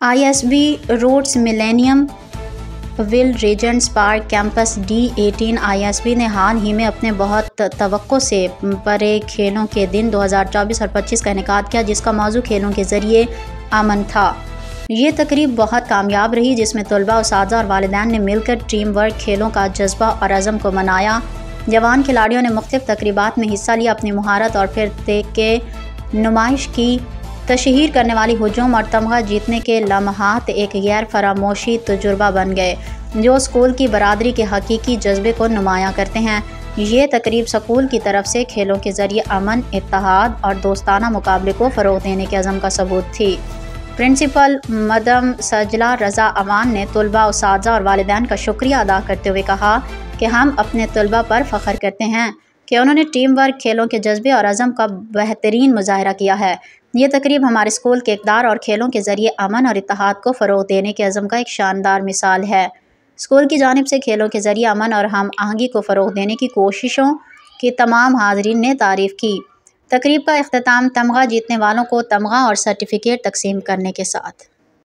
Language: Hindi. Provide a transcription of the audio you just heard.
ISB Roots Millennium will Regents Park campus D18 ISB ने हाल ही में अपने बहुत तवक्को से परे खेलों के दिन 2024 और 25 का इनेकाद किया, जिसका मौजू खेलों के ज़रिए अमन था। ये तकरीब बहुत कामयाब रही, जिसमें तलबा, उस्ताद और वालिदैन ने मिलकर टीम वर्क, खेलों का जज्बा और अज़म को मनाया। जवान खिलाड़ियों ने मुख्तलिफ तकरीबात में हिस्सा लिया, अपनी महारत और फिर के नुमाइश की। तशहीर करने वाली हुजूम और तमगा जीतने के लम्हात एक गैर फरामोशी तजुर्बा बन गए, जो स्कूल की बरादरी के हकीकी जज्बे को नुमायाँ करते हैं। ये तकरीब स्कूल की तरफ से खेलों के ज़रिए अमन, इत्तेहाद और दोस्ताना मुकाबले को फ़रोग़ देने के अज़म का सबूत थी। प्रिंसिपल मदम सजला रज़ा अमान ने तलबा, उस्ताज़ा और वालिदैन का शुक्रिया अदा करते हुए कहा कि हम अपने तलबा पर फ़ख्र करते हैं कि उन्होंने टीम वर्क, खेलों के जज्बे और अज़म का बेहतरीन मुज़ाहरा किया है। ये तकरीब हमारे स्कूल के इक़दार और खेलों के ज़रिए अमन और इत्तेहाद को फ़रोग़ देने के अज़म का एक शानदार मिसाल है। स्कूल की जानिब से खेलों के ज़रिए अमन और हम आहंगी को फ़रोग़ देने की कोशिशों की तमाम हाज़रीन ने तारीफ़ की। तकरीब का इख्तिताम तमगा जीतने वालों को तमगा और सर्टिफिकेट तकसीम करने के साथ